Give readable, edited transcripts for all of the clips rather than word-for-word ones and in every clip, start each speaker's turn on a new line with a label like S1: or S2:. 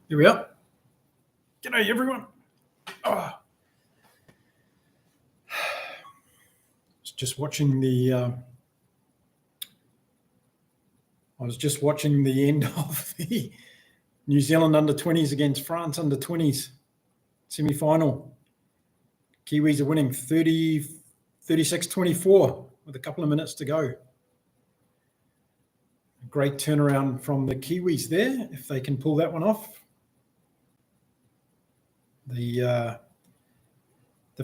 S1: Here we are. G'day, everyone. I was just watching the end of the New Zealand under-20s against France under-20s semi-final. Kiwis are winning 36-24 with a couple of minutes to go. A great turnaround from the Kiwis there, if they can pull that one off. The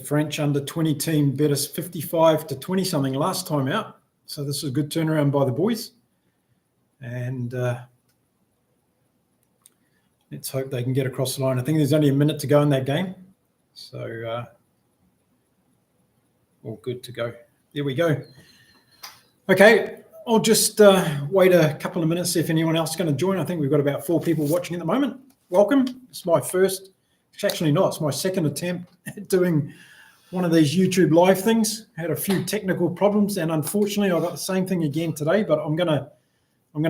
S1: French under-20 team bet us 55-20 something last time out. So this is a good turnaround by the boys. And let's hope they can get across the line. I think there's only a minute to go in that game. So all good to go. There we go. Okay, I'll just wait a couple of minutes, see if anyone else is going to join. I think we've got about 4 people watching at the moment. Welcome. It's my first. It's actually not. It's my second attempt at doing one of these YouTube live things. Had a few technical problems, and unfortunately, I got the same thing again today. But I'm gonna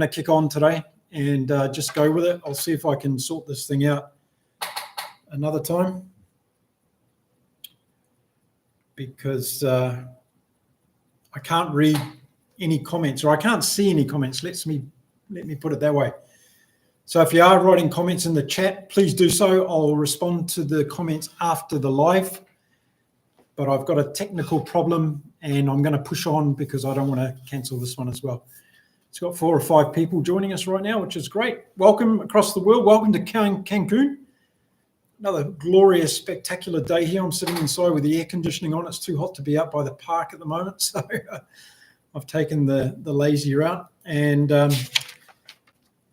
S1: kick on today and just go with it. I'll see if I can sort this thing out another time, because I can't read any comments, or I can't see any comments. Let me put it that way. So if you are writing comments in the chat, please do so. I'll respond to the comments after the live. But I've got a technical problem, and I'm going to push on because I don't want to cancel this one as well. It's got 4 or 5 people joining us right now, which is great. Welcome across the world. Welcome to Cancun. Another glorious, spectacular day here. I'm sitting inside with the air conditioning on. It's too hot to be out by the park at the moment. So I've taken the lazy route. And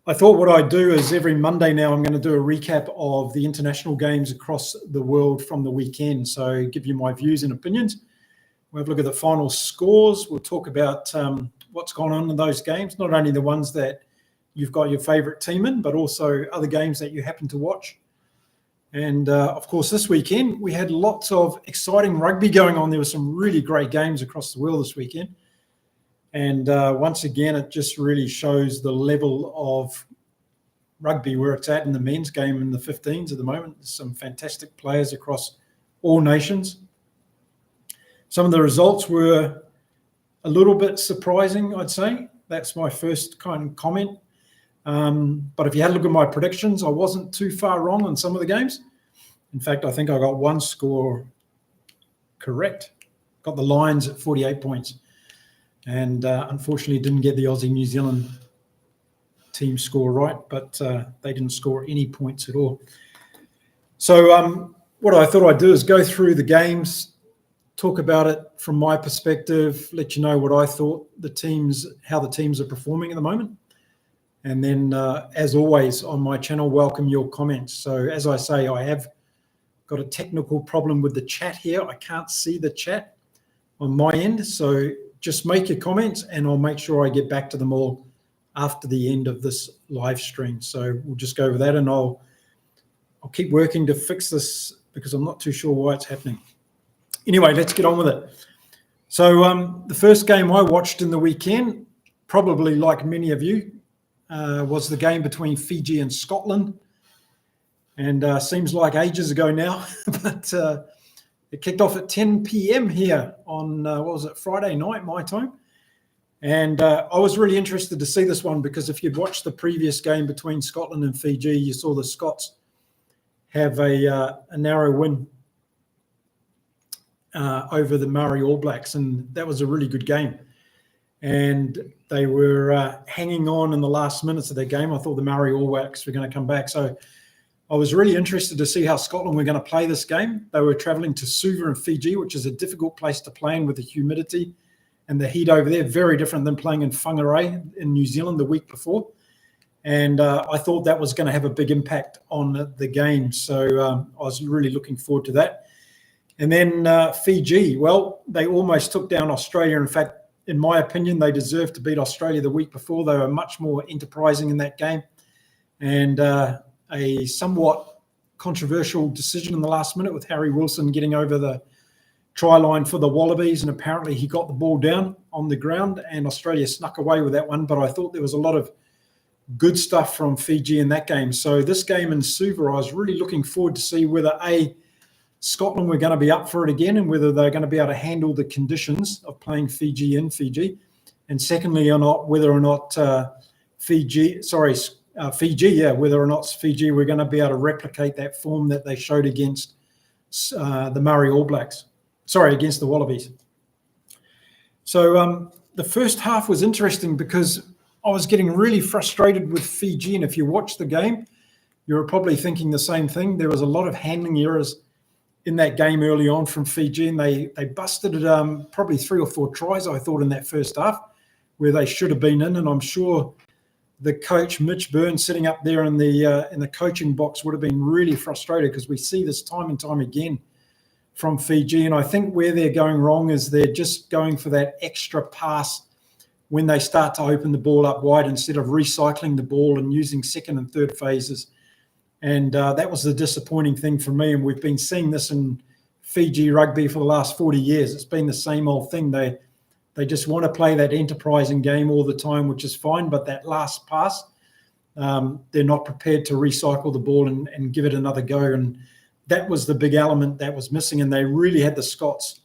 S1: I thought what I'd do is every Monday now I'm going to do a recap of the international games across the world from the weekend. So give you my views and opinions. We'll have a look at the final scores. We'll talk about what's gone on in those games, not only the ones that you've got your favourite team in, but also other games that you happen to watch. And, of course, this weekend we had lots of exciting rugby going on. There were some really great games across the world this weekend. And once again, it just really shows the level of rugby where it's at in the men's game in the 15s at the moment. There's some fantastic players across all nations. Some of the results were a little bit surprising, I'd say. That's my first kind of comment. But if you had a look at my predictions, I wasn't too far wrong on some of the games. In fact, I think I got one score correct. Got the Lions at 48 points. And unfortunately didn't get the Aussie-New Zealand team score right, but they didn't score any points at all. So what I thought I'd do is go through the games, talk about it from my perspective, let you know what I thought how the teams are performing at the moment. And then, as always, on my channel, welcome your comments. So as I say, I have got a technical problem with the chat here. I can't see the chat on my end. So just make your comments and I'll make sure I get back to them all after the end of this live stream. So we'll just go over that, and I'll keep working to fix this because I'm not too sure why it's happening. Anyway, let's get on with it. So the first game I watched in the weekend, probably like many of you, was the game between Fiji and Scotland. And seems like ages ago now, but it kicked off at 10 p.m. here on, Friday night, my time. And I was really interested to see this one because if you'd watched the previous game between Scotland and Fiji, you saw the Scots have a narrow win over the Maori All Blacks, and that was a really good game. And they were hanging on in the last minutes of their game. I thought the Maori All Blacks were going to come back. So I was really interested to see how Scotland were going to play this game. They were travelling to Suva in Fiji, which is a difficult place to play in with the humidity and the heat over there. Very different than playing in Whangarei in New Zealand the week before. And I thought that was going to have a big impact on the game. So I was really looking forward to that. And then Fiji, well, they almost took down Australia. In fact, in my opinion, they deserved to beat Australia the week before. They were much more enterprising in that game. And a somewhat controversial decision in the last minute with Harry Wilson getting over the try line for the Wallabies, and apparently he got the ball down on the ground and Australia snuck away with that one. But I thought there was a lot of good stuff from Fiji in that game. So this game in Suva, I was really looking forward to see whether Scotland were going to be up for it again and whether they're going to be able to handle the conditions of playing Fiji in Fiji. And secondly, whether or not Fiji, whether or not Fiji were going to be able to replicate that form that they showed against the Maori All Blacks. Against the Wallabies. So the first half was interesting because I was getting really frustrated with Fiji. And if you watch the game, you were probably thinking the same thing. There was a lot of handling errors in that game early on from Fiji, and they busted probably 3 or 4 tries, I thought, in that first half, where they should have been in. And I'm sure the coach, Mitch Burns, sitting up there in the coaching box would have been really frustrated, because we see this time and time again from Fiji. And I think where they're going wrong is they're just going for that extra pass when they start to open the ball up wide instead of recycling the ball and using second and third phases. And that was the disappointing thing for me. And we've been seeing this in Fiji rugby for the last 40 years. It's been the same old thing. They just want to play that enterprising game all the time, which is fine. But that last pass, they're not prepared to recycle the ball and give it another go. And that was the big element that was missing. And they really had the Scots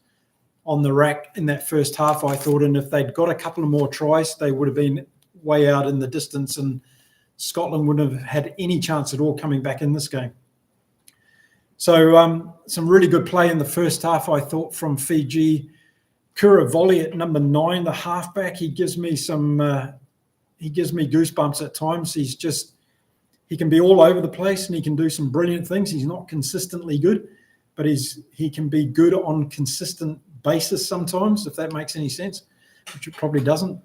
S1: on the rack in that first half, I thought. And if they'd got a couple of more tries, they would have been way out in the distance, and Scotland wouldn't have had any chance at all coming back in this game. So some really good play in the first half, I thought, from Fiji. Kura Volley at number 9, the halfback, he gives me goosebumps at times. He can be all over the place and he can do some brilliant things. He's not consistently good, but he can be good on consistent basis sometimes, if that makes any sense, which it probably doesn't.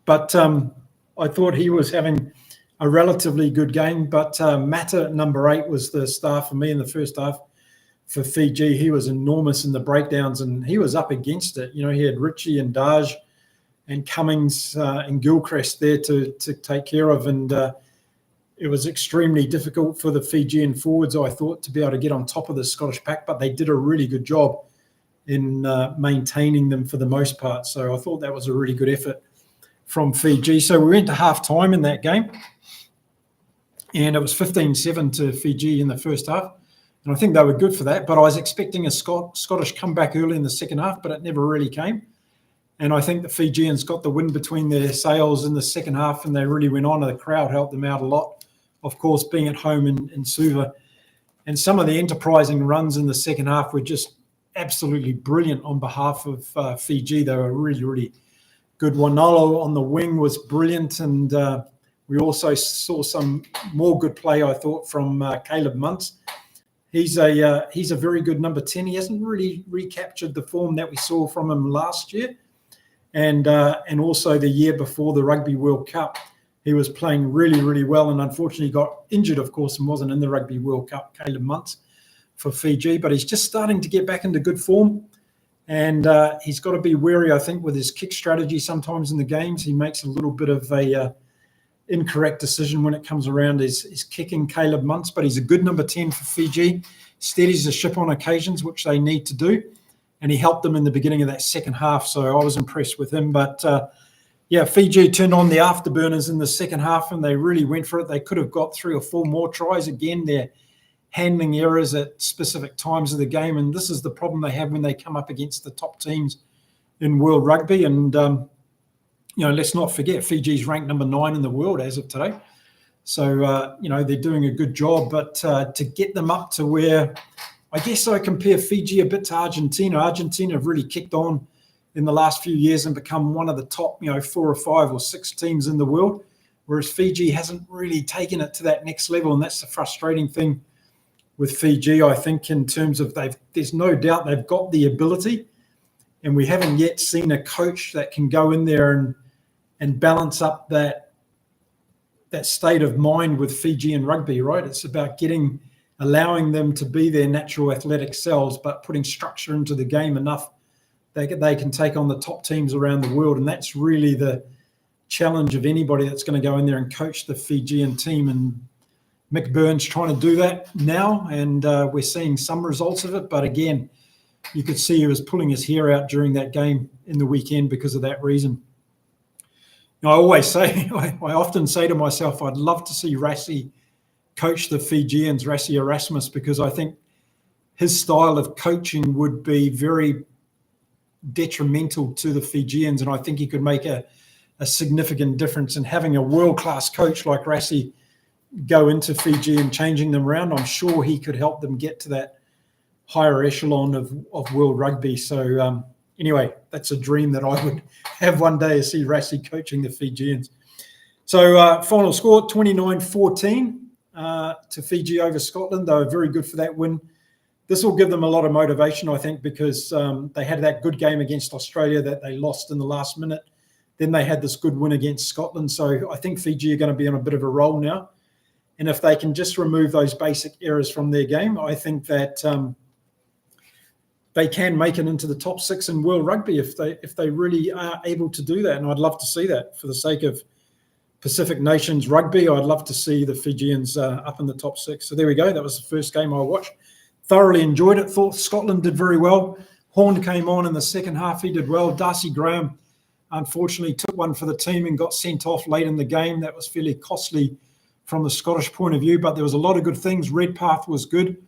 S1: But I thought he was having a relatively good game. But Mata at number 8 was the star for me in the first half for Fiji. He was enormous in the breakdowns, and he was up against it. He had Richie and Daj and Cummings and Gilchrist there to take care of. And it was extremely difficult for the Fijian forwards, I thought, to be able to get on top of the Scottish pack, but they did a really good job in maintaining them for the most part. So I thought that was a really good effort from Fiji. So we went to half-time in that game, and it was 15-7 to Fiji in the first half. And I think they were good for that, but I was expecting a Scottish comeback early in the second half, but it never really came. And I think the Fijians got the wind between their sails in the second half, and they really went on, and the crowd helped them out a lot, of course, being at home in Suva. And some of the enterprising runs in the second half were just absolutely brilliant on behalf of Fiji. They were really, really good. Wanolo on the wing was brilliant, and we also saw some more good play, I thought, from Caleb Muntz. He's a very good number 10. He hasn't really recaptured the form that we saw from him last year, and also the year before the Rugby World Cup. He was playing really, really well, and unfortunately got injured, of course, and wasn't in the Rugby World Cup, Caleb Muntz, for Fiji. But he's just starting to get back into good form, and he's got to be wary, I think, with his kick strategy. Sometimes in the games, he makes a little bit of a incorrect decision when it comes around his kicking, Caleb Muntz. But he's a good number 10 for Fiji. Steadies the ship on occasions, which they need to do, and he helped them in the beginning of that second half. So I was impressed with him. But Fiji turned on the afterburners in the second half, and they really went for it. They could have got 3 or 4 more tries. Again, their handling errors at specific times of the game, and this is the problem they have when they come up against the top teams in world rugby. And let's not forget, Fiji's ranked number 9 in the world as of today. So they're doing a good job. But to get them up to where, I guess I compare Fiji a bit to Argentina. Argentina have really kicked on in the last few years and become one of the top, 4 or 5 or 6 teams in the world, whereas Fiji hasn't really taken it to that next level. And that's the frustrating thing with Fiji, I think, in terms of there's no doubt they've got the ability, and we haven't yet seen a coach that can go in there and balance up that state of mind with Fijian rugby, right? It's about allowing them to be their natural athletic selves, but putting structure into the game enough that they can take on the top teams around the world. And that's really the challenge of anybody that's going to go in there and coach the Fijian team. And Mick Burns trying to do that now, and we're seeing some results of it. But again, you could see he was pulling his hair out during that game in the weekend because of that reason. I always say, I often say to myself, I'd love to see Rassie coach the Fijians, Rassie Erasmus, because I think his style of coaching would be very detrimental to the Fijians, and I think he could make a significant difference. And having a world-class coach like Rassie go into Fiji and changing them around, I'm sure he could help them get to that higher echelon of world rugby. So anyway, that's a dream that I would have one day, to see Rassie coaching the Fijians. So final score, 29-14 to Fiji over Scotland. They were very good for that win. This will give them a lot of motivation, I think, because they had that good game against Australia that they lost in the last minute. Then they had this good win against Scotland. So I think Fiji are going to be on a bit of a roll now. And if they can just remove those basic errors from their game, I think that they can make it into the top 6 in world rugby if they really are able to do that. And I'd love to see that. For the sake of Pacific Nations rugby, I'd love to see the Fijians up in the top 6. So there we go. That was the first game I watched. Thoroughly enjoyed it. Thought Scotland did very well. Horn came on in the second half. He did well. Darcy Graham, unfortunately, took one for the team and got sent off late in the game. That was fairly costly from the Scottish point of view, but there was a lot of good things. Redpath was good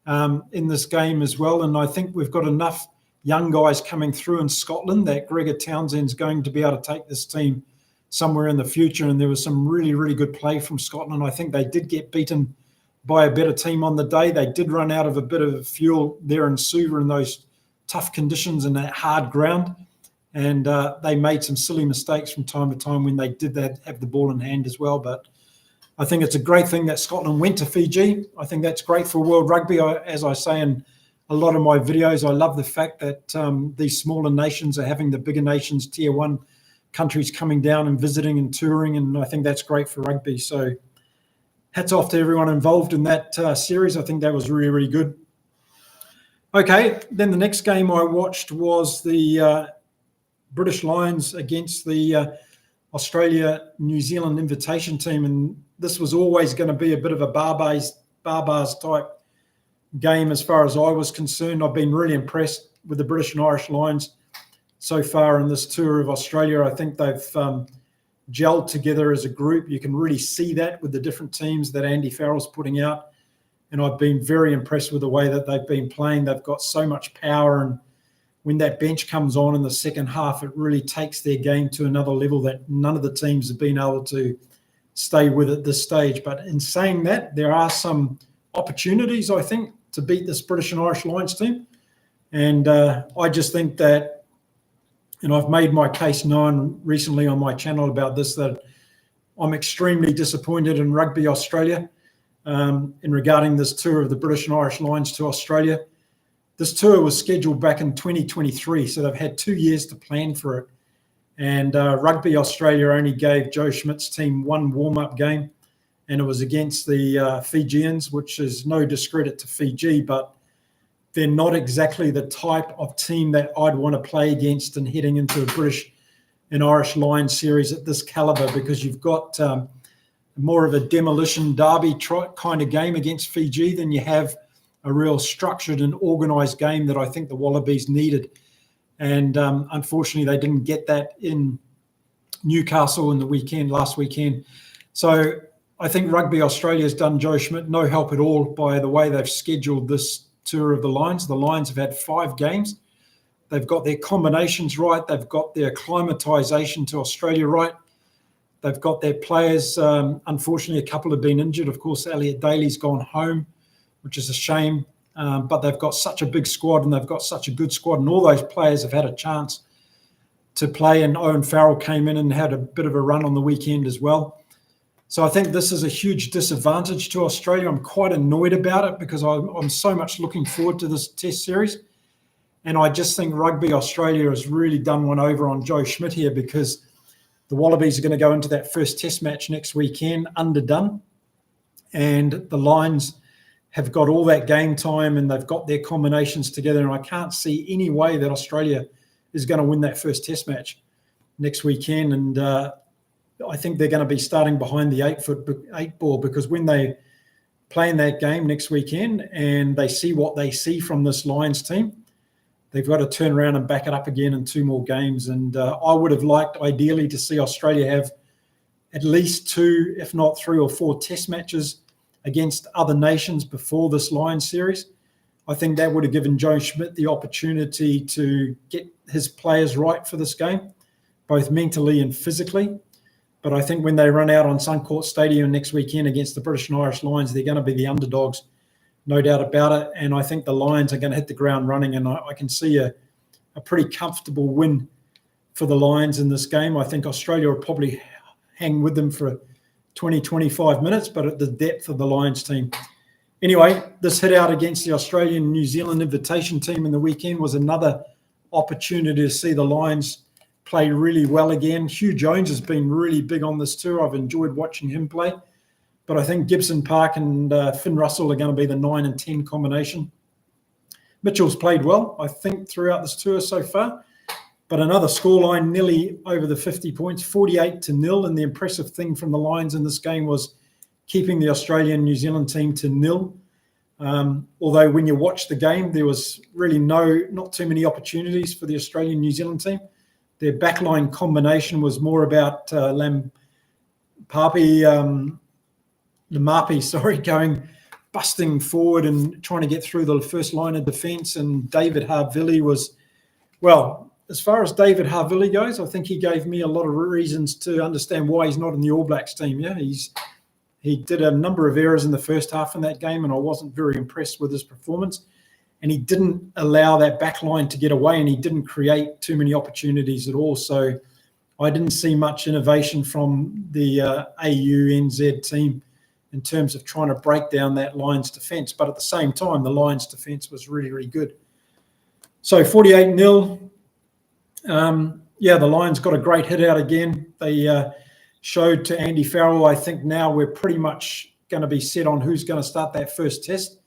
S1: in this game as well. And I think we've got enough young guys coming through in Scotland that Gregor Townsend's going to be able to take this team somewhere in the future. And there was some really, really good play from Scotland. I think they did get beaten by a better team on the day. They did run out of a bit of fuel there in Suva in those tough conditions and that hard ground. And they made some silly mistakes from time to time when they did that, have the ball in hand as well. But I think it's a great thing that Scotland went to Fiji. I think that's great for world rugby. As I say in a lot of my videos, I love the fact that these smaller nations are having the bigger nations, tier 1 countries coming down and visiting and touring, and I think that's great for rugby. So hats off to everyone involved in that series. I think that was really, really good. Okay, then the next game I watched was the British Lions against the Australia-New Zealand invitation team, and this was always going to be a bit of a barbars type game as far as I was concerned. I've been really impressed with the British and Irish Lions so far in this tour of Australia. I think they've gelled together as a group. You can really see that with the different teams that Andy Farrell's putting out, and I've been very impressed with the way that they've been playing. They've got so much power, and when that bench comes on in the second half, it really takes their game to another level that none of the teams have been able to stay with at this stage. But in saying that, there are some opportunities, I think, to beat this British and Irish Lions team. And I just think that, and I've made my case known recently on my channel about this, that I'm extremely disappointed in Rugby Australia in regarding this tour of the British and Irish Lions to Australia. This tour was scheduled back in 2023, so they've had 2 years to plan for it. And Rugby Australia only gave Joe Schmidt's team one warm-up game, and it was against the Fijians, which is no discredit to Fiji, but they're not exactly the type of team that I'd want to play against in heading into a British and Irish Lions series at this caliber, because you've got more of a demolition derby kind of game against Fiji than you have a real structured and organised game that I think the Wallabies needed. And unfortunately, they didn't get that in Newcastle in the last weekend. So I think Rugby Australia has done Joe Schmidt no help at all by the way they've scheduled this tour of the Lions. The Lions have had 5 games. They've got their combinations right. They've got their acclimatisation to Australia right. They've got their players. Unfortunately, a couple have been injured. Of course, Elliot Daly's gone home, which is a shame. But they've got such a big squad, and they've got such a good squad, and all those players have had a chance to play, and Owen Farrell came in and had a bit of a run on the weekend as well. So I think this is a huge disadvantage to Australia. I'm quite annoyed about it because I'm so much looking forward to this test series. And I just think Rugby Australia has really done one over on Joe Schmidt here, because the Wallabies are going to go into that first test match next weekend underdone, and the Lions have got all that game time and they've got their combinations together. And I can't see any way that Australia is going to win that first test match next weekend. And I think they're going to be starting behind the 8 ball, because when they play in that game next weekend and they see what they see from this Lions team, they've got to turn around and back it up again in 2 more games. And I would have liked, ideally, to see Australia have at least 2, if not 3 or 4 test matches against other nations before this Lions series. I think that would have given Joe Schmidt the opportunity to get his players right for this game, both mentally and physically. But I think when they run out on Suncorp Stadium next weekend against the British and Irish Lions, they're going to be the underdogs, no doubt about it. And I think the Lions are going to hit the ground running, and I can see a pretty comfortable win for the Lions in this game. I think Australia will probably hang with them for 20, 25 minutes, but at the depth of the Lions team. Anyway, this hit out against the Australian-New Zealand invitation team in the weekend was another opportunity to see the Lions play really well again. Hugh Jones has been really big on this tour. I've enjoyed watching him play. But I think Gibson Park and Finn Russell are going to be the 9 and 10 combination. Mitchell's played well, I think, throughout this tour so far. But another scoreline nearly over the 50 points, 48-0. And the impressive thing from the Lions in this game was keeping the Australian-New Zealand team to 0. Although when you watch the game, there was really not too many opportunities for the Australian-New Zealand team. Their backline combination was more about Lamapi, going busting forward and trying to get through the first line of defence. And David Havili was, well, as far as David Havili goes, I think he gave me a lot of reasons to understand why he's not in the All Blacks team. Yeah, he did a number of errors in the first half in that game, and I wasn't very impressed with his performance. And he didn't allow that back line to get away, and he didn't create too many opportunities at all. So I didn't see much innovation from the AUNZ team in terms of trying to break down that Lions defence. But at the same time, the Lions defence was really, really good. So 48-0. The Lions got a great hit out again. They showed to Andy Farrell, I think now we're pretty much going to be set on who's going to start that first test.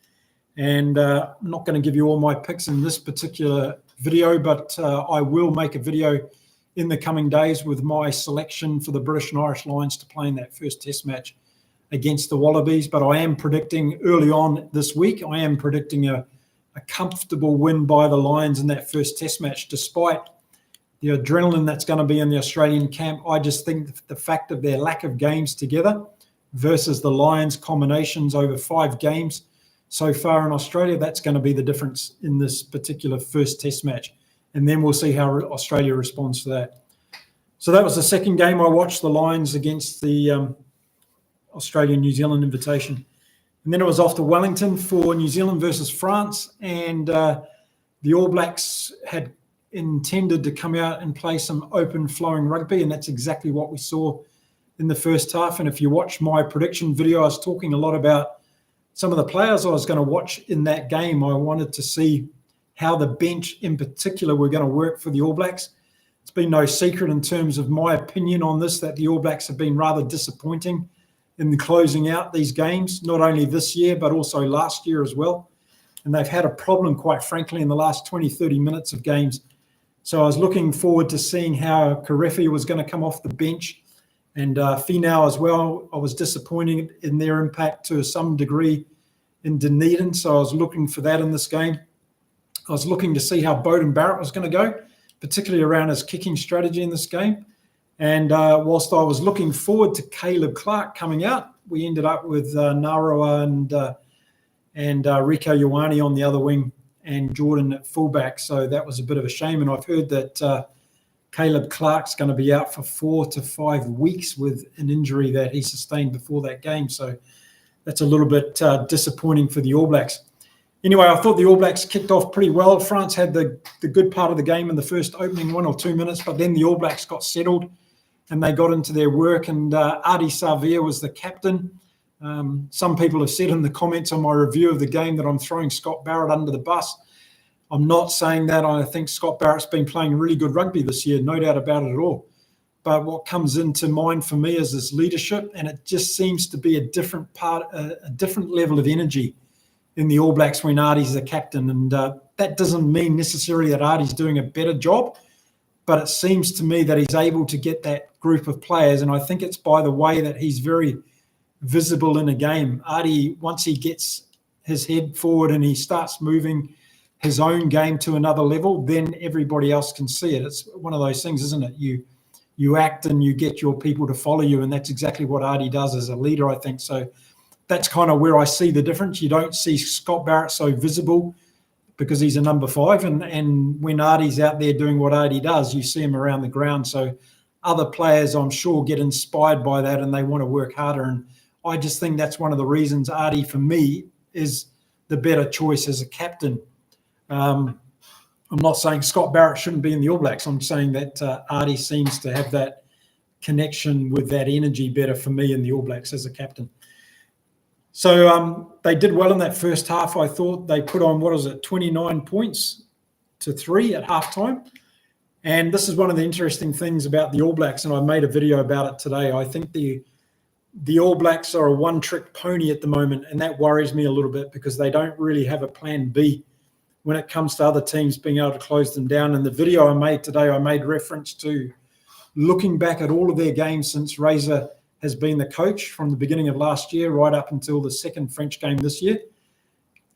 S1: And I'm not going to give you all my picks in this particular video, but I will make a video in the coming days with my selection for the British and Irish Lions to play in that first test match against the Wallabies. But I am predicting early on this week, I am predicting a comfortable win by the Lions in that first test match, despite the adrenaline that's going to be in the Australian camp. I just think the fact of their lack of games together versus the Lions combinations over 5 games so far in Australia, that's going to be the difference in this particular first test match. And then we'll see how Australia responds to that. So that was the second game I watched, the Lions against the Australian-New Zealand invitation. And then it was off to Wellington for New Zealand versus France. And the All Blacks had intended to come out and play some open flowing rugby, and that's exactly what we saw in the first half. And if you watch my prediction video, I was talking a lot about some of the players I was going to watch in that game. I wanted to see how the bench in particular were going to work for the All Blacks. It's been no secret in terms of my opinion on this that the All Blacks have been rather disappointing in the closing out these games, not only this year but also last year as well. And they've had a problem, quite frankly, in the last 20, 30 minutes of games. So I was looking forward to seeing how Karefi was going to come off the bench, and Finau as well. I was disappointed in their impact to some degree in Dunedin, so I was looking for that in this game. I was looking to see how Beauden Barrett was going to go, particularly around his kicking strategy in this game. And whilst I was looking forward to Caleb Clark coming out, we ended up with Narawa and Rieko Ioane on the other wing and Jordan at fullback. So that was a bit of a shame. And I've heard that Caleb Clark's going to be out for 4 to 5 weeks with an injury that he sustained before that game. So that's a little bit disappointing for the All Blacks. Anyway, I thought the All Blacks kicked off pretty well. France had the good part of the game in the first opening 1 or 2 minutes, but then the All Blacks got settled and they got into their work, and Ardie Savea was the captain. Some people have said in the comments on my review of the game that I'm throwing Scott Barrett under the bus. I'm not saying that. I think Scott Barrett's been playing really good rugby this year, no doubt about it at all. But what comes into mind for me is his leadership, and it just seems to be a different level of energy in the All Blacks when Ardie's the captain. And that doesn't mean necessarily that Ardie's doing a better job, but it seems to me that he's able to get that group of players, and I think it's by the way that he's very visible in a game. Ardie, once he gets his head forward and he starts moving, his own game to another level, then everybody else can see it. It's one of those things, isn't it? You act and you get your people to follow you, and that's exactly what Artie does as a leader, I think. So that's kind of where I see the difference. You don't see Scott Barrett so visible because he's a number 5, and when Artie's out there doing what Artie does, you see him around the ground. So other players, I'm sure, get inspired by that and they want to work harder. And I just think that's one of the reasons Artie, for me, is the better choice as a captain. I'm not saying Scott Barrett shouldn't be in the All Blacks. I'm saying that Artie seems to have that connection with that energy better for me in the All Blacks as a captain. So they did well in that first half. I thought they put on, 29 points to 3 at halftime. And this is one of the interesting things about the All Blacks, and I made a video about it today. I think the All Blacks are a one-trick pony at the moment, and that worries me a little bit because they don't really have a plan B when it comes to other teams being able to close them down. In the video I made today, I made reference to looking back at all of their games since Razor has been the coach from the beginning of last year right up until the second French game this year.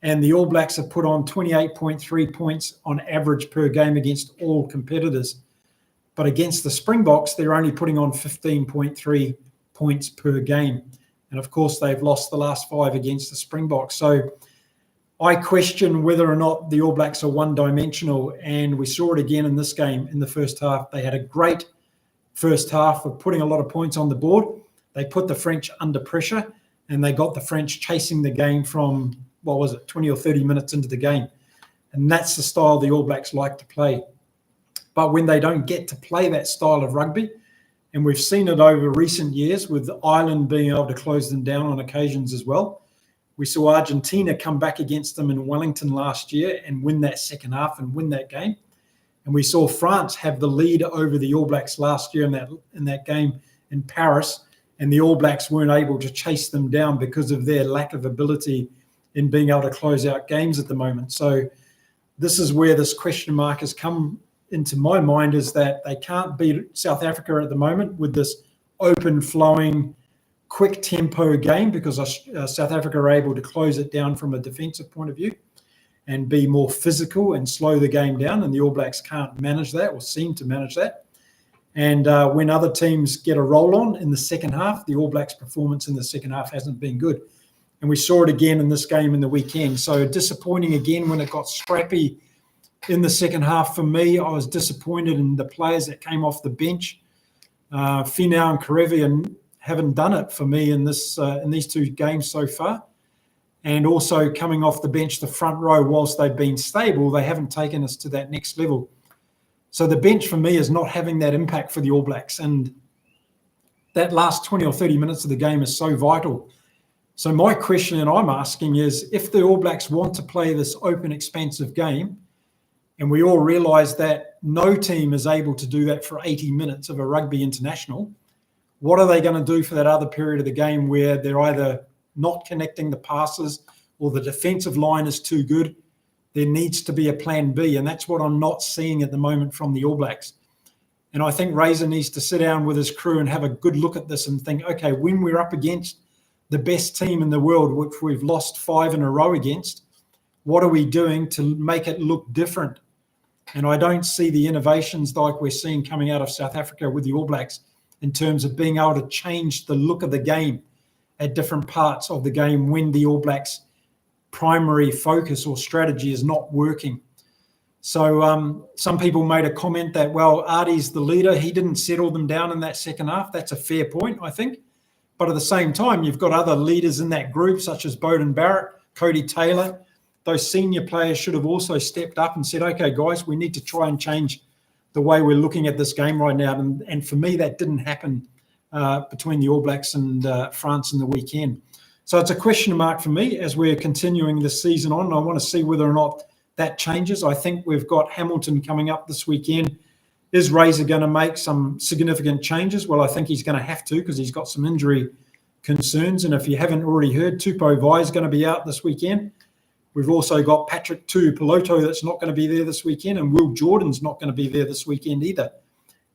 S1: And the All Blacks have put on 28.3 points on average per game against all competitors. But against the Springboks, they're only putting on 15.3 points per game. And of course, they've lost the last 5 against the Springboks. So I question whether or not the All Blacks are one-dimensional, and we saw it again in this game in the first half. They had a great first half of putting a lot of points on the board. They put the French under pressure, and they got the French chasing the game from, 20 or 30 minutes into the game. And that's the style the All Blacks like to play. But when they don't get to play that style of rugby, and we've seen it over recent years with Ireland being able to close them down on occasions as well. We saw Argentina come back against them in Wellington last year and win that second half and win that game. And we saw France have the lead over the All Blacks last year in that game in Paris, and the All Blacks weren't able to chase them down because of their lack of ability in being able to close out games at the moment. So this is where this question mark has come into my mind, is that they can't beat South Africa at the moment with this open flowing, quick tempo game, because South Africa are able to close it down from a defensive point of view and be more physical and slow the game down. And the All Blacks can't manage that, or seem to manage that. And when other teams get a roll on in the second half, the All Blacks' performance in the second half hasn't been good. And we saw it again in this game in the weekend. So disappointing again when it got scrappy in the second half for me. I was disappointed in the players that came off the bench. Finau and Karevi haven't done it for me in these 2 games so far. And also coming off the bench, the front row, whilst they've been stable, they haven't taken us to that next level. So the bench for me is not having that impact for the All Blacks. And that last 20 or 30 minutes of the game is so vital. So my question that I'm asking is, if the All Blacks want to play this open, expansive game, and we all realise that no team is able to do that for 80 minutes of a rugby international, what are they going to do for that other period of the game where they're either not connecting the passes or the defensive line is too good? There needs to be a plan B, and that's what I'm not seeing at the moment from the All Blacks. And I think Razor needs to sit down with his crew and have a good look at this and think, okay, when we're up against the best team in the world, which we've lost 5 in a row against, what are we doing to make it look different? And I don't see the innovations like we're seeing coming out of South Africa with the All Blacks in terms of being able to change the look of the game at different parts of the game when the All Blacks' primary focus or strategy is not working. So some people made a comment that, well, Artie's the leader. He didn't settle them down in that second half. That's a fair point, I think. But at the same time, you've got other leaders in that group, such as Beauden Barrett, Cody Taylor. Those senior players should have also stepped up and said, okay, guys, we need to try and change the way we're looking at this game right now. And for me, that didn't happen between the All Blacks and France in the weekend. So it's a question mark for me as we're continuing this season on. I want to see whether or not that changes. I think we've got Hamilton coming up this weekend. Is Razor going to make some significant changes? Well, I think he's going to have to, because he's got some injury concerns. And if you haven't already heard, Tupou Vai is going to be out this weekend. We've also got Patrick Tuipulotu that's not going to be there this weekend, and Will Jordan's not going to be there this weekend either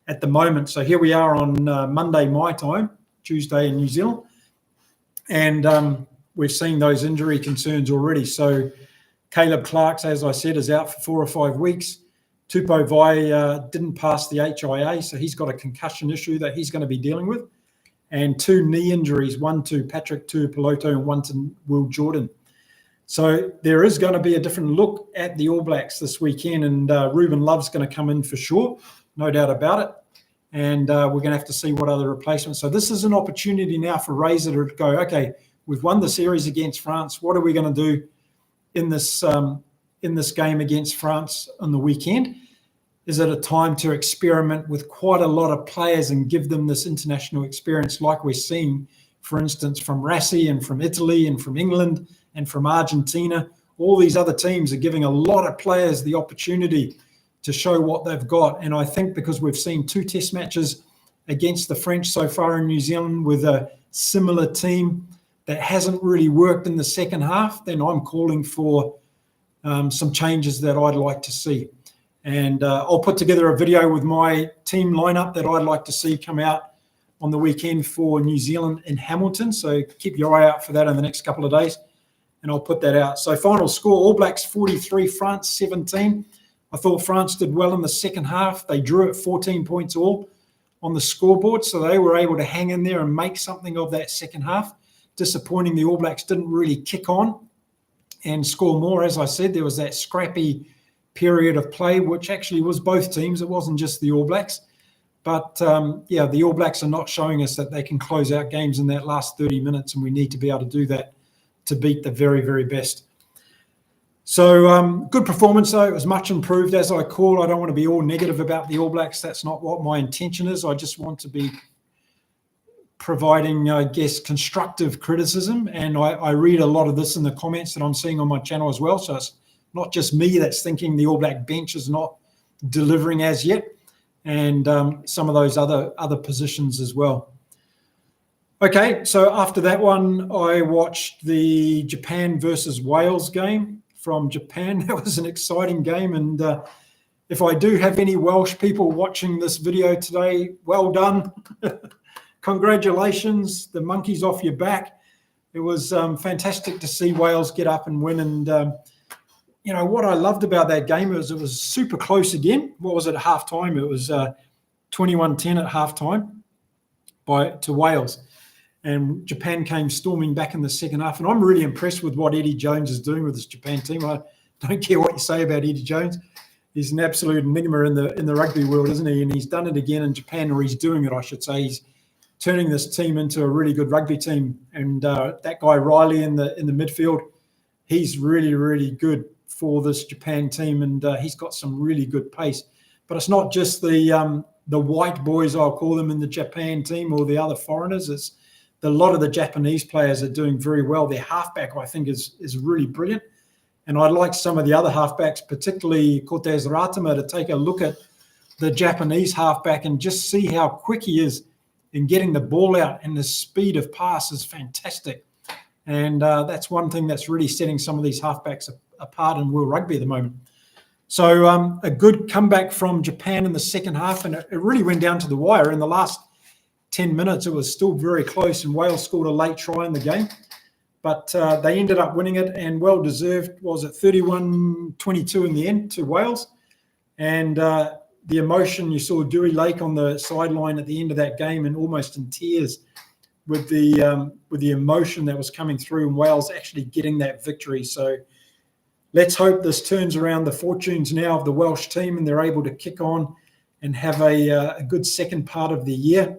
S1: at the moment. So here we are on Monday my time, Tuesday in New Zealand, and we've seen those injury concerns already. So Caleb Clark, as I said, is out for 4 or 5 weeks. Tupou Vai didn't pass the HIA, so he's got a concussion issue that he's going to be dealing with. And 2 knee injuries, one to Patrick Tuipulotu and one to Will Jordan. So there is going to be a different look at the All Blacks this weekend, and Ruben Love's going to come in for sure, no doubt about it. And we're going to have to see what other replacements. So this is an opportunity now for Razor to go, okay, we've won the series against France. What are we going to do in this game against France on the weekend? Is it a time to experiment with quite a lot of players and give them this international experience like we're seeing, for instance, from Rassi and from Italy and from England and from Argentina? All these other teams are giving a lot of players the opportunity to show what they've got. And I think because we've seen 2 test matches against the French so far in New Zealand with a similar team that hasn't really worked in the second half, then I'm calling for some changes that I'd like to see. And I'll put together a video with my team lineup that I'd like to see come out on the weekend for New Zealand in Hamilton. So keep your eye out for that in the next couple of days, and I'll put that out. So final score, All Blacks 43, France 17. I thought France did well in the second half. They drew at 14 points all on the scoreboard, so they were able to hang in there and make something of that second half. Disappointing, the All Blacks didn't really kick on and score more. As I said, there was that scrappy period of play, which actually was both teams. It wasn't just the All Blacks. But, the All Blacks are not showing us that they can close out games in that last 30 minutes, and we need to be able to do that to beat the very, very best. So good performance, though. It was much improved, as I call. I don't want to be all negative about the All Blacks. That's not what my intention is. I just want to be providing, I guess, constructive criticism. And I read a lot of this in the comments that I'm seeing on my channel as well. So it's not just me that's thinking the All Black bench is not delivering as yet, and some of those other positions as well. Okay, so after that one, I watched the Japan versus Wales game from Japan. That was an exciting game, and if I do have any Welsh people watching this video today, well done. Congratulations, the monkey's off your back. It was fantastic to see Wales get up and win, and what I loved about that game is it was super close again. What was it at halftime? It was 21-10 at halftime to Wales. And Japan came storming back in the second half. And I'm really impressed with what Eddie Jones is doing with this Japan team. I don't care what you say about Eddie Jones. He's an absolute enigma in the rugby world, isn't he? And he's done it again in Japan, or he's doing it, I should say. He's turning this team into a really good rugby team. And that guy Riley in the midfield, he's really, really good for this Japan team, and he's got some really good pace. But it's not just the white boys, I'll call them, in the Japan team, or the other foreigners. It's a lot of the Japanese players are doing very well. Their halfback, I think, is really brilliant. And I'd like some of the other halfbacks, particularly Cortez Ratama, to take a look at the Japanese halfback and just see how quick he is in getting the ball out, and the speed of pass is fantastic. And that's one thing that's really setting some of these halfbacks apart in world rugby at the moment. So a good comeback from Japan in the second half, and it really went down to the wire. In the last 10 minutes, it was still very close, and Wales scored a late try in the game. But they ended up winning it, and well-deserved. Was it 31-22 in the end to Wales? And the emotion, you saw Dewey Lake on the sideline at the end of that game and almost in tears with the emotion that was coming through, and Wales actually getting that victory. So let's hope this turns around the fortunes now of the Welsh team, and they're able to kick on and have a good second part of the year.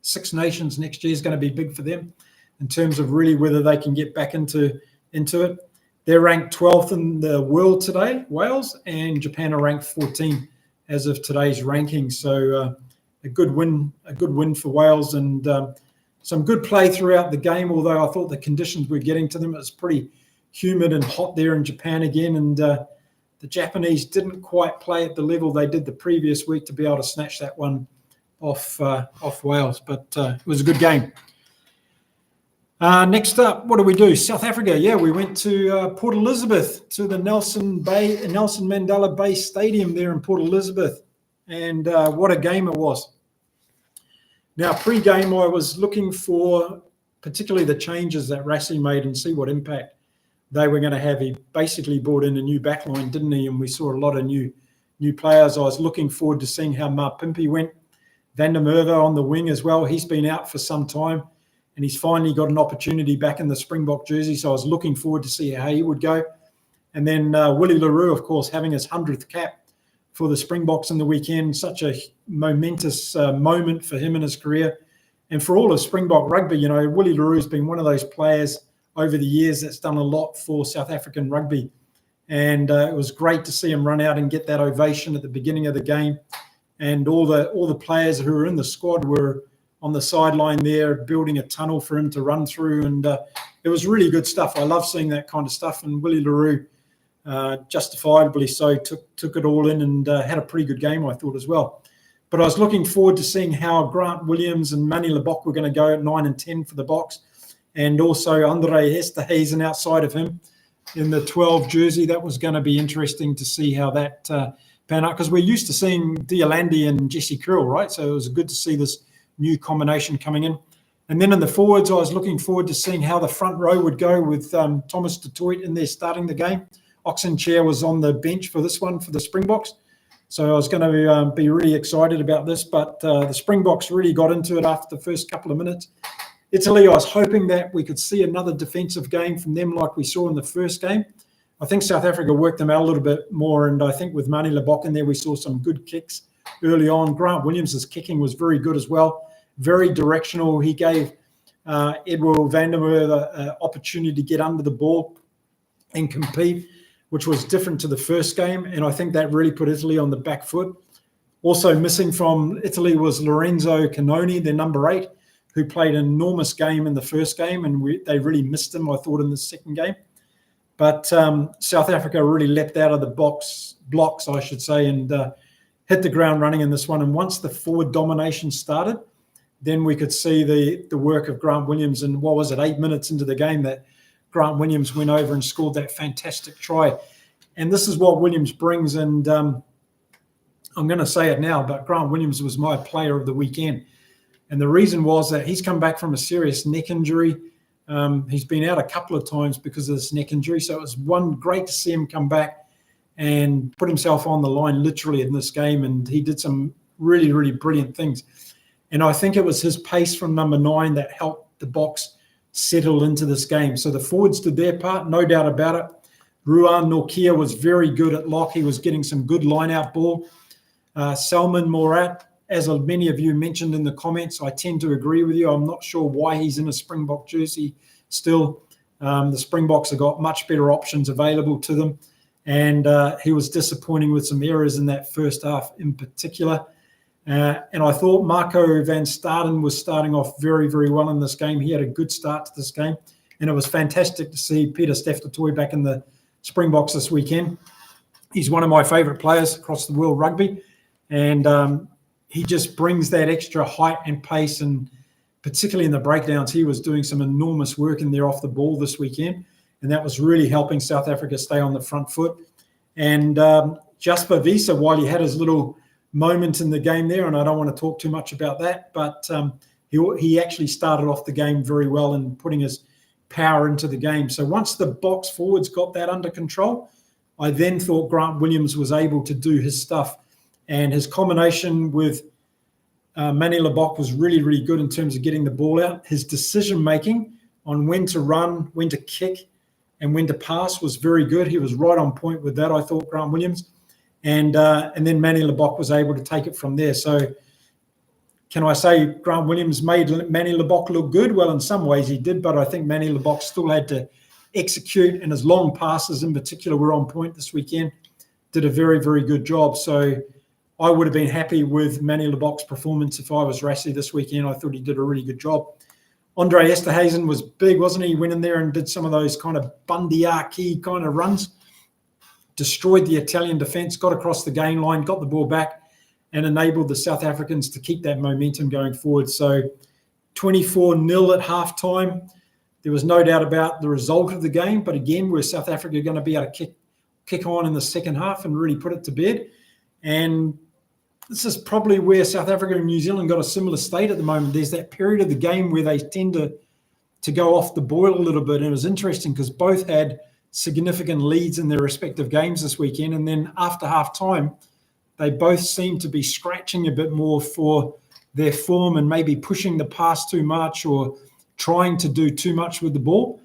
S1: Six Nations next year is going to be big for them in terms of really whether they can get back into it. They're ranked 12th in the world today, Wales, and Japan are ranked 14 as of today's ranking. So a good win for Wales, and some good play throughout the game, although I thought the conditions were getting to them. It was pretty humid and hot there in Japan again, and the Japanese didn't quite play at the level they did the previous week to be able to snatch that one off Wales, but it was a good game. Next up, what do we do? South Africa. Yeah, we went to Port Elizabeth, to the Nelson Mandela Bay Stadium there in Port Elizabeth, and what a game it was. Now, pre-game, I was looking for particularly the changes that Rassi made and see what impact they were going to have. He basically brought in a new backline, didn't he? And we saw a lot of new players. I was looking forward to seeing how Marpimpi went. Van der Merwe on the wing as well. He's been out for some time, and he's finally got an opportunity back in the Springbok jersey. So I was looking forward to see how he would go. And then Willie le Roux, of course, having his 100th cap for the Springboks in the weekend. Such a momentous moment for him in his career. And for all of Springbok rugby, you know, Willie le Roux has been one of those players over the years that's done a lot for South African rugby. And it was great to see him run out and get that ovation at the beginning of the game. And all the players who were in the squad were on the sideline there building a tunnel for him to run through. And it was really good stuff. I love seeing that kind of stuff. And Willie le Roux, justifiably so, took it all in and had a pretty good game, I thought, as well. But I was looking forward to seeing how Grant Williams and Manny Lebok were going to go at 9 and 10 for the Boks. And also Andre Esterhuizen outside of him in the 12 jersey. That was going to be interesting to see how that pan out, because we're used to seeing Diolandi and Jesse Curl, right? So it was good to see this new combination coming in. And then in the forwards, I was looking forward to seeing how the front row would go with Thomas du Toit in there starting the game. Oxenchair was on the bench for this one for the Springboks. So I was going to be really excited about this, but the Springboks really got into it after the first couple of minutes. Italy, I was hoping that we could see another defensive game from them like we saw in the first game. I think South Africa worked them out a little bit more, and I think with Manny Lebok in there, we saw some good kicks early on. Grant Williams' kicking was very good as well, very directional. He gave Edward van der Merwe the opportunity to get under the ball and compete, which was different to the first game, and I think that really put Italy on the back foot. Also missing from Italy was Lorenzo Canoni, their number 8, who played an enormous game in the first game, and they really missed him, I thought, in the second game. But South Africa really leapt out of the blocks, I should say, and hit the ground running in this one. And once the forward domination started, then we could see the work of Grant Williams. And what was it, 8 minutes into the game that Grant Williams went over and scored that fantastic try. And this is what Williams brings. And I'm going to say it now, but Grant Williams was my player of the weekend. And the reason was that he's come back from a serious neck injury. He's been out a couple of times because of this neck injury. So it was great to see him come back and put himself on the line literally in this game. And he did some really, really brilliant things. And I think it was his pace from number 9 that helped the Boks settle into this game. So the forwards did their part, no doubt about it. Ruan Norkia was very good at lock. He was getting some good line-out ball. Salman Morat, as many of you mentioned in the comments, I tend to agree with you. I'm not sure why he's in a Springbok jersey still. The Springboks have got much better options available to them. And he was disappointing with some errors in that first half in particular. And I thought Marco van Staden was starting off very, very well in this game. He had a good start to this game. And it was fantastic to see Peter Steph du Toit back in the Springboks this weekend. He's one of my favourite players across the world rugby. And he just brings that extra height and pace, and particularly in the breakdowns, he was doing some enormous work in there off the ball this weekend, and that was really helping South Africa stay on the front foot. And Jasper Wiese, while he had his little moment in the game there, and I don't want to talk too much about that, but he actually started off the game very well in putting his power into the game. So once the Boks forwards got that under control, I then thought Grant Williams was able to do his stuff. And his combination with Manny Lebok was really, really good in terms of getting the ball out. His decision-making on when to run, when to kick, and when to pass was very good. He was right on point with that, I thought, Grant Williams. And then Manny Lebok was able to take it from there. So can I say Grant Williams made Manny Lebok look good? Well, in some ways he did, but I think Manny Lebok still had to execute, and his long passes in particular were on point this weekend. Did a very, very good job. So I would have been happy with Manny Lebok's performance if I was Rassie this weekend. I thought he did a really good job. Andre Esterhuizen was big, wasn't he? He went in there and did some of those kind of Bundyaki kind of runs, destroyed the Italian defence, got across the game line, got the ball back, and enabled the South Africans to keep that momentum going forward. So 24-0 at halftime. There was no doubt about the result of the game, but again, were South Africa going to be able to kick on in the second half and really put it to bed? And this is probably where South Africa and New Zealand got a similar state at the moment. There's that period of the game where they tend to go off the boil a little bit. And it was interesting because both had significant leads in their respective games this weekend. And then after half time, they both seem to be scratching a bit more for their form and maybe pushing the pass too much or trying to do too much with the ball.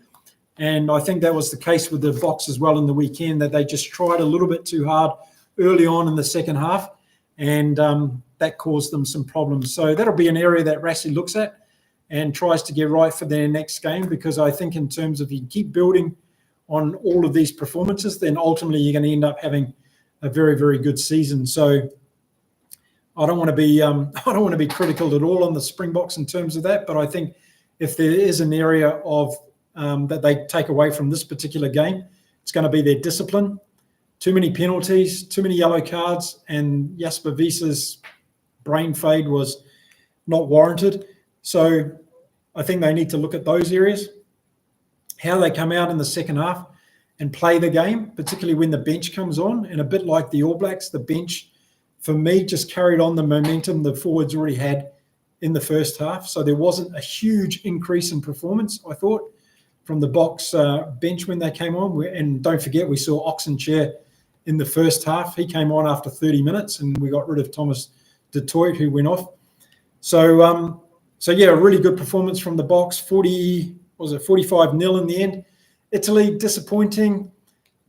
S1: And I think that was the case with the Box as well in the weekend, that they just tried a little bit too hard early on in the second half, and that caused them some problems. So that'll be an area that Rassie looks at and tries to get right for their next game, because I think in terms of, you keep building on all of these performances, then ultimately you're going to end up having a very, very good season. So I don't want to be critical at all on the Springboks in terms of that, but I think if there is an area of that they take away from this particular game, it's going to be their discipline. Too many penalties, too many yellow cards, and Jasper Wiese's brain fade was not warranted. So I think they need to look at those areas, how they come out in the second half and play the game, particularly when the bench comes on. And a bit like the All Blacks, the bench, for me, just carried on the momentum the forwards already had in the first half. So there wasn't a huge increase in performance, I thought, from the Box bench when they came on. And don't forget, we saw Oxenchair in the first half. He came on after 30 minutes, and we got rid of Thomas du Toit, who went off. So yeah, a really good performance from the Box. 45-0 in the end. Italy, disappointing.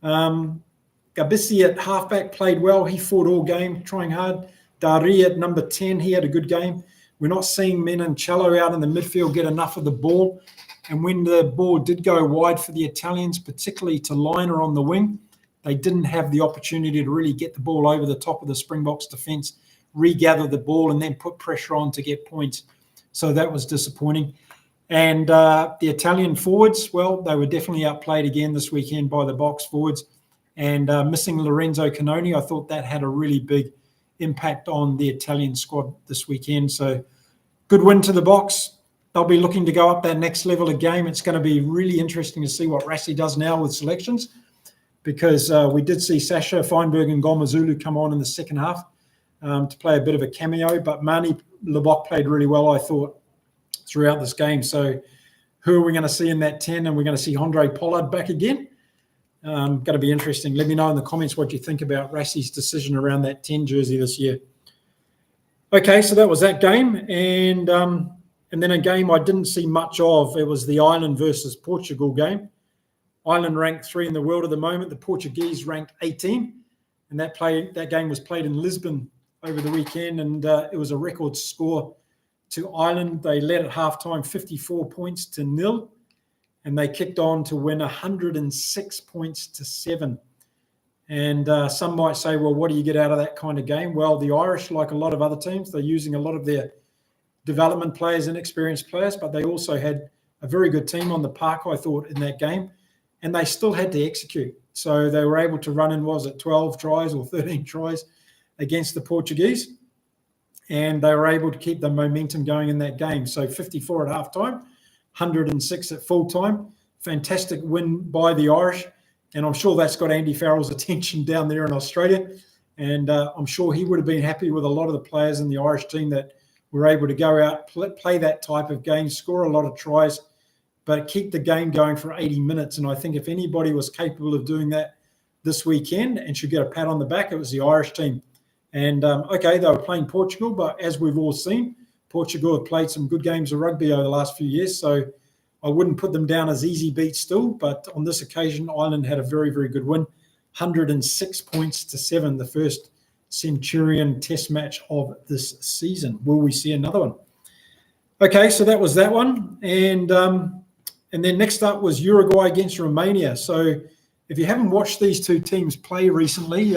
S1: Gabisi at halfback played well. He fought all game, trying hard. Dari at number 10, he had a good game. We're not seeing Menoncello out in the midfield get enough of the ball. And when the ball did go wide for the Italians, particularly to Liner on the wing, they didn't have the opportunity to really get the ball over the top of the Springboks defence, regather the ball, and then put pressure on to get points. So that was disappointing. And the Italian forwards, well, they were definitely outplayed again this weekend by the Box forwards. And missing Lorenzo Canoni, I thought that had a really big impact on the Italian squad this weekend. So good win to the Box. They'll be looking to go up that next level of game. It's going to be really interesting to see what Rassie does now with selections, because we did see Sasha Feinberg and Gomazulu come on in the second half to play a bit of a cameo. But Mani Lebok played really well, I thought, throughout this game. So who are we going to see in that 10? And we're going to see Andre Pollard back again. Going to be interesting. Let me know in the comments what you think about Rassie's decision around that 10 jersey this year. Okay, so that was that game. And then a game I didn't see much of. It was the Ireland versus Portugal game. Ireland ranked 3 in the world at the moment. The Portuguese ranked 18. And that game was played in Lisbon over the weekend. And it was a record score to Ireland. They led at halftime 54 points to 0. And they kicked on to win 106 points to 7. And some might say, well, what do you get out of that kind of game? Well, the Irish, like a lot of other teams, they're using a lot of their development players and experienced players, but they also had a very good team on the park, I thought, in that game. And they still had to execute. So they were able to run in, 12 tries or 13 tries against the Portuguese. And they were able to keep the momentum going in that game. So 54 at halftime. 106 at full time. Fantastic win by the Irish. And I'm sure that's got Andy Farrell's attention down there in Australia. And I'm sure he would have been happy with a lot of the players in the Irish team that were able to go out, play that type of game, score a lot of tries, but keep the game going for 80 minutes. And I think if anybody was capable of doing that this weekend and should get a pat on the back, it was the Irish team. And, okay, they were playing Portugal, but as we've all seen, Portugal have played some good games of rugby over the last few years, so I wouldn't put them down as easy beats still. But on this occasion, Ireland had a very, very good win, 106 points to 7, the first Centurion Test match of this season. Will we see another one? Okay, so that was that one. And then next up was Uruguay against Romania. So if you haven't watched these two teams play recently,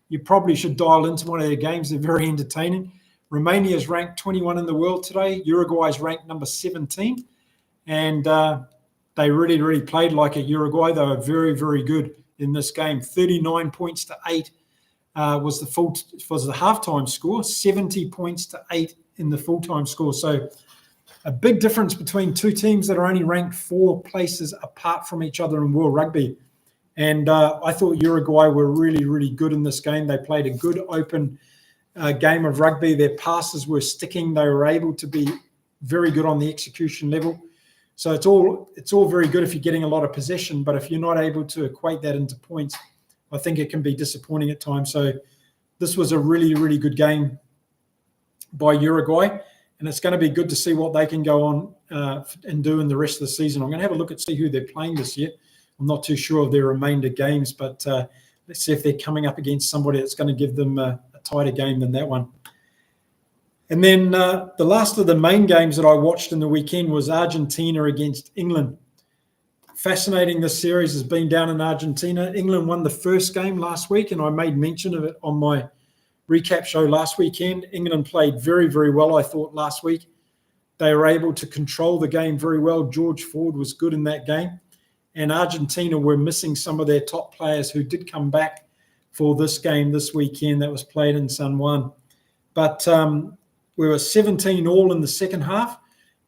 S1: you probably should dial into one of their games. They're very entertaining. Romania is ranked 21 in the world today. Uruguay is ranked number 17. And they really, really played like a Uruguay. They were very, very good in this game. 39 points to 8 was the halftime score. 70 points to 8 in the full-time score. So a big difference between two teams that are only ranked 4 places apart from each other in World Rugby. And I thought Uruguay were really, really good in this game. They played a good open game of rugby. Their passes were sticking. They were able to be very good on the execution level. So it's all very good if you're getting a lot of possession, but if you're not able to equate that into points, I think it can be disappointing at times. So this was a really, really good game by Uruguay, and it's going to be good to see what they can go on and do in the rest of the season. I'm going to have a look at see who they're playing this year. I'm not too sure of their remainder games, but let's see if they're coming up against somebody that's going to give them a tighter game than that one. And then the last of the main games that I watched in the weekend was Argentina against England. Fascinating, this series has been down in Argentina. England won the first game last week, and I made mention of it on my recap show last weekend. England played very, very well, I thought, last week. They were able to control the game very well. George Ford was good in that game. And Argentina were missing some of their top players who did come back for this game this weekend that was played in San Juan. But we were 17 all in the second half,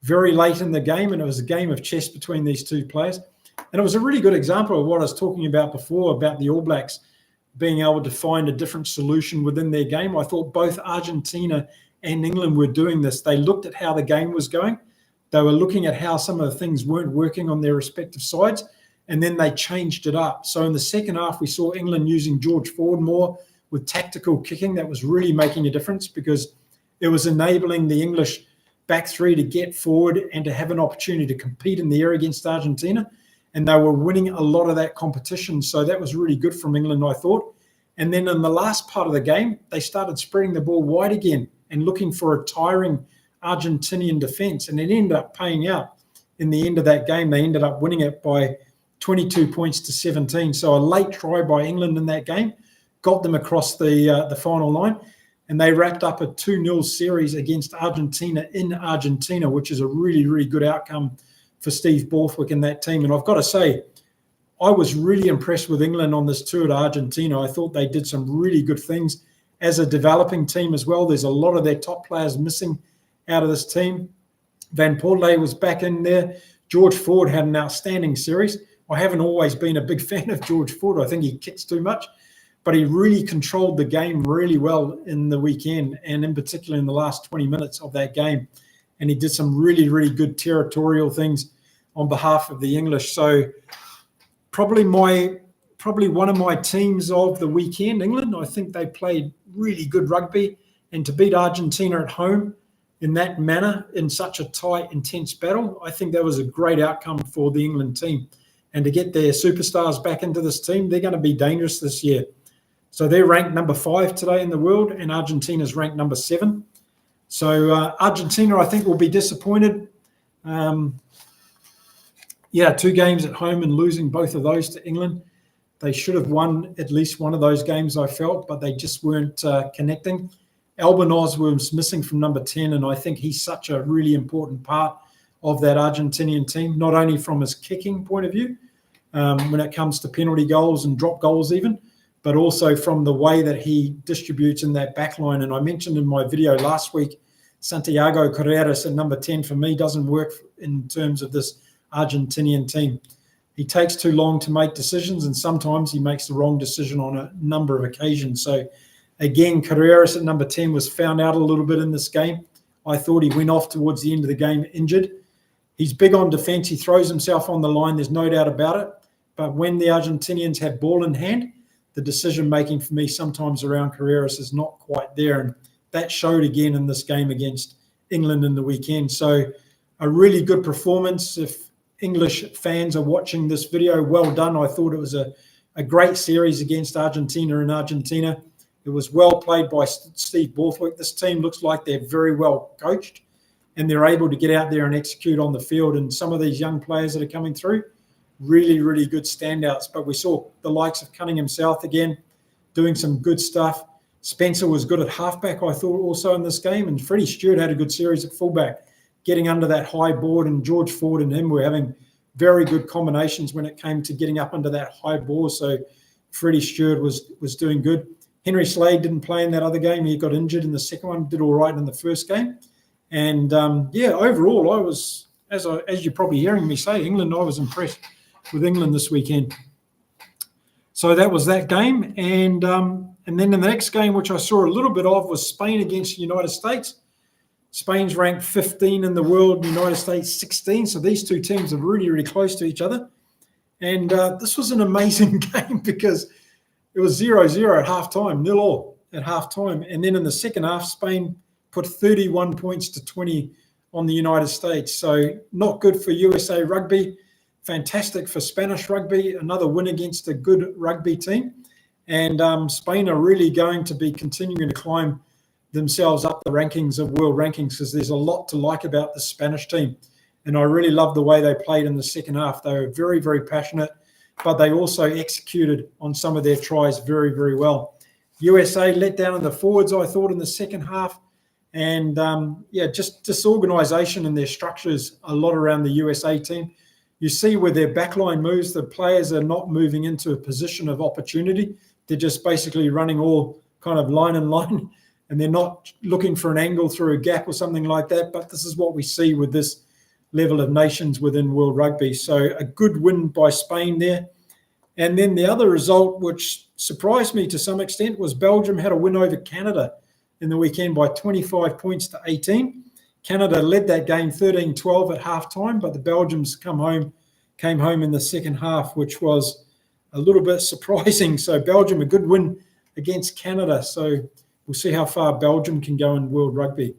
S1: very late in the game, and it was a game of chess between these two players. And it was a really good example of what I was talking about before, about the All Blacks being able to find a different solution within their game. I thought both Argentina and England were doing this. They looked at how the game was going. They were looking at how some of the things weren't working on their respective sides, and then they changed it up. So in the second half, we saw England using George Ford more with tactical kicking. That was really making a difference because it was enabling the English back three to get forward and to have an opportunity to compete in the air against Argentina. And they were winning a lot of that competition. So that was really good from England, I thought. And then in the last part of the game, they started spreading the ball wide again and looking for a tiring Argentinian defence. And it ended up paying out in the end of that game. They ended up winning it by 22 points to 17. So a late try by England in that game got them across the final line. And they wrapped up a 2-0 series against Argentina in Argentina, which is a really, really good outcome for Steve Borthwick and that team. And I've got to say, I was really impressed with England on this tour to Argentina. I thought they did some really good things as a developing team as well. There's a lot of their top players missing out of this team. Van Poortweg was back in there. George Ford had an outstanding series. I haven't always been a big fan of George Ford. I think he kicks too much, but he really controlled the game really well in the weekend, and in particular in the last 20 minutes of that game. And he did some really, really good territorial things on behalf of the English. So probably one of my teams of the weekend, England. I think they played really good rugby, and to beat Argentina at home in that manner, in such a tight, intense battle, I think that was a great outcome for the England team. And to get their superstars back into this team, they're going to be dangerous this year. So they're ranked number 5 today in the world, and Argentina's ranked number 7. So Argentina, I think, will be disappointed. 2 games at home and losing both of those to England. They should have won at least one of those games, I felt, but they just weren't connecting. Albanaz was missing from number 10, and I think he's such a really important part of that Argentinian team, not only from his kicking point of view, when it comes to penalty goals and drop goals even, but also from the way that he distributes in that back line. And I mentioned in my video last week, Santiago Carreras at number 10 for me doesn't work in terms of this Argentinian team. He takes too long to make decisions, and sometimes he makes the wrong decision on a number of occasions. So again, Carreras at number 10 was found out a little bit in this game. I thought he went off towards the end of the game injured. He's big on defence. He throws himself on the line. There's no doubt about it. But when the Argentinians have ball in hand, the decision-making for me sometimes around Carreras is not quite there. And that showed again in this game against England in the weekend. So a really good performance. If English fans are watching this video, well done. I thought it was a great series against Argentina in Argentina. It was well played by Steve Borthwick. This team looks like they're very well coached, and they're able to get out there and execute on the field. And some of these young players that are coming through, really, really good standouts. But we saw the likes of Cunningham South again doing some good stuff. Spencer was good at halfback, I thought, also in this game. And Freddie Stewart had a good series at fullback, getting under that high board. And George Ford and him were having very good combinations when it came to getting up under that high board. So Freddie Stewart was doing good. Henry Slade didn't play in that other game. He got injured in the second one, did all right in the first game. And, overall, I was, as you're probably hearing me say, England, I was impressed with England this weekend. So that was that game. And then in the next game, which I saw a little bit of, was Spain against the United States. Spain's ranked 15 in the world, United States 16. So these two teams are really, really close to each other. And this was an amazing game because it was 0-0 at halftime, 0-0 at halftime. And then in the second half, Spain put 31 points to 20 on the United States. So not good for USA rugby, fantastic for Spanish rugby, another win against a good rugby team. And Spain are really going to be continuing to climb themselves up the rankings of world rankings because there's a lot to like about the Spanish team. And I really love the way they played in the second half. They were very, very passionate, but they also executed on some of their tries very, very well. USA let down in the forwards, I thought, in the second half. And, just disorganisation in their structures a lot around the USA team. You see with their backline moves, the players are not moving into a position of opportunity. They're just basically running all kind of line and line, and they're not looking for an angle through a gap or something like that. But this is what we see with this level of nations within World Rugby. So a good win by Spain there. And then the other result, which surprised me to some extent, was Belgium had a win over Canada in the weekend by 25 points to 18. Canada led that game 13-12 at halftime, but the Belgians came home in the second half, which was a little bit surprising. So Belgium, a good win against Canada. So we'll see how far Belgium can go in World Rugby.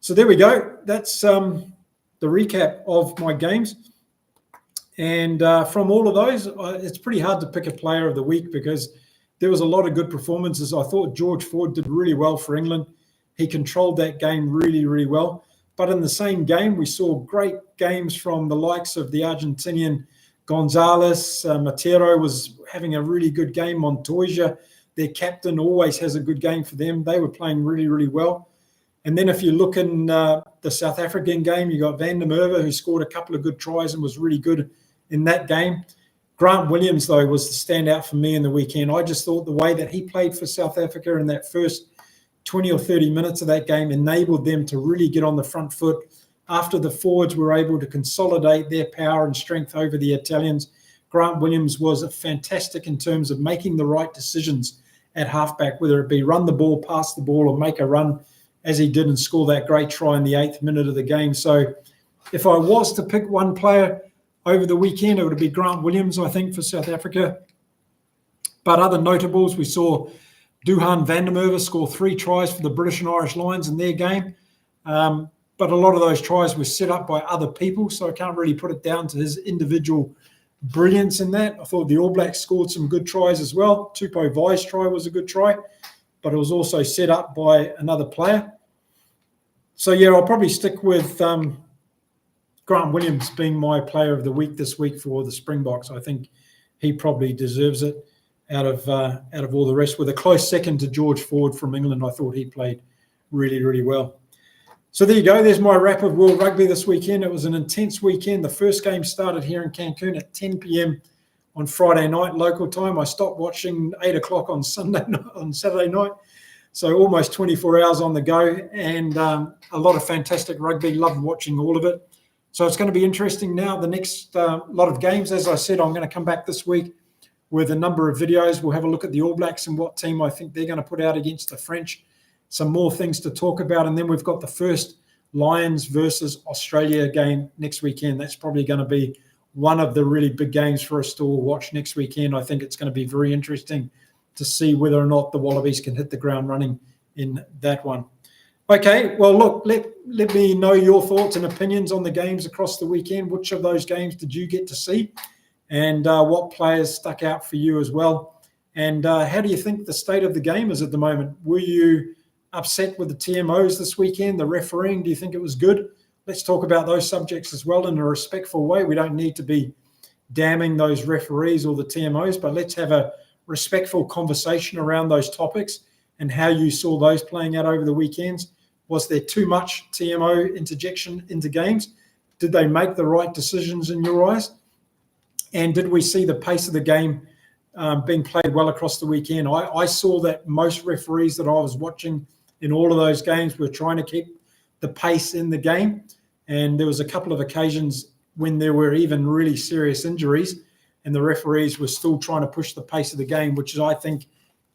S1: So there we go. That's the recap of my games. And from all of those, it's pretty hard to pick a player of the week because there was a lot of good performances. I thought George Ford did really well for England. He controlled that game really, really well. But in the same game, we saw great games from the likes of the Argentinian Gonzalez. Matero was having a really good game. Montoya, their captain, always has a good game for them. They were playing really, really well. And then if you look in the South African game, you got Van der Merwe, who scored a couple of good tries and was really good in that game. Grant Williams, though, was the standout for me in the weekend. I just thought the way that he played for South Africa in that first 20 or 30 minutes of that game enabled them to really get on the front foot. After the forwards were able to consolidate their power and strength over the Italians, Grant Williams was fantastic in terms of making the right decisions at halfback, whether it be run the ball, pass the ball, or make a run, as he did and score that great try in the 8th minute of the game. So if I was to pick one player over the weekend, it would be Grant Williams, I think, for South Africa. But other notables, we saw Duhan van der Merwe score 3 tries for the British and Irish Lions in their game. But a lot of those tries were set up by other people, so I can't really put it down to his individual brilliance in that. I thought the All Blacks scored some good tries as well. Tupou Vai's try was a good try, but it was also set up by another player. So, yeah, I'll probably stick with Grant Williams being my player of the week this week for the Springboks. I think he probably deserves it out of all the rest, with a close second to George Ford from England. I thought he played really, really well. So there you go. There's my wrap of World Rugby this weekend. It was an intense weekend. The first game started here in Cancun at 10 p.m. on Friday night local time. I stopped watching 8 o'clock on Saturday night. So almost 24 hours on the go, and a lot of fantastic rugby. Loved watching all of it. So it's going to be interesting now. The next lot of games, as I said, I'm going to come back this week with a number of videos. We'll have a look at the All Blacks and what team I think they're going to put out against the French. Some more things to talk about. And then we've got the first Lions versus Australia game next weekend. That's probably going to be one of the really big games for us to all watch next weekend. I think it's going to be very interesting to see whether or not the Wallabies can hit the ground running in that one. Okay, well, look, let me know your thoughts and opinions on the games across the weekend. Which of those games did you get to see? And what players stuck out for you as well? And how do you think the state of the game is at the moment? Were you upset with the TMOs this weekend, the refereeing? Do you think it was good? Let's talk about those subjects as well in a respectful way. We don't need to be damning those referees or the TMOs, but let's have a respectful conversation around those topics and how you saw those playing out over the weekends. Was there too much TMO interjection into games? Did they make the right decisions in your eyes? And did we see the pace of the game being played well across the weekend? I saw that most referees that I was watching in all of those games were trying to keep the pace in the game. And there was a couple of occasions when there were even really serious injuries and the referees were still trying to push the pace of the game, which I think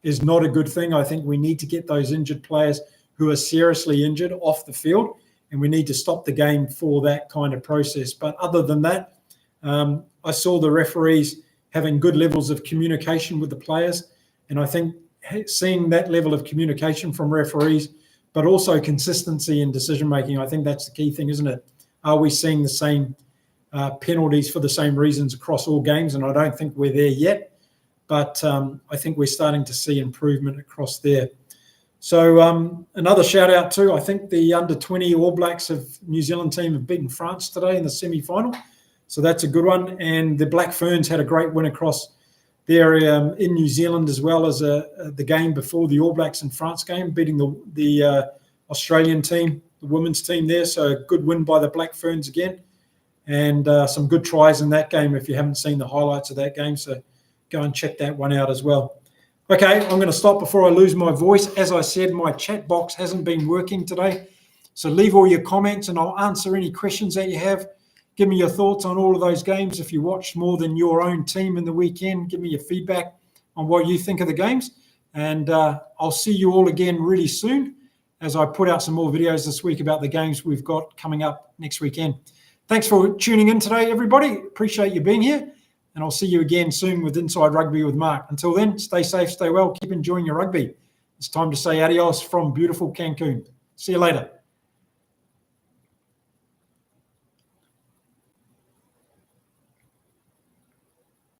S1: is not a good thing. I think we need to get those injured players who are seriously injured off the field and we need to stop the game for that kind of process. But other than that, I saw the referees having good levels of communication with the players, and I think seeing that level of communication from referees, but also consistency in decision making, I think that's the key thing, isn't it? Are we seeing the same penalties for the same reasons across all games? And I don't think we're there yet, but I think we're starting to see improvement across there. So another shout out too, I think the under-20 All Blacks of New Zealand team have beaten France today in the semi-final. So that's a good one. And the Black Ferns had a great win across there in New Zealand, as well as the game before the All Blacks and France game, beating the Australian team, the women's team there. So a good win by the Black Ferns again. And some good tries in that game if you haven't seen the highlights of that game. So go and check that one out as well. Okay, I'm going to stop before I lose my voice. As I said, my chat box hasn't been working today. So leave all your comments and I'll answer any questions that you have. Give me your thoughts on all of those games. If you watched more than your own team in the weekend, give me your feedback on what you think of the games. And I'll see you all again really soon as I put out some more videos this week about the games we've got coming up next weekend. Thanks for tuning in today, everybody. Appreciate you being here. And I'll see you again soon with Inside Rugby with Mark. Until then, stay safe, stay well, keep enjoying your rugby. It's time to say adios from beautiful Cancun. See you later.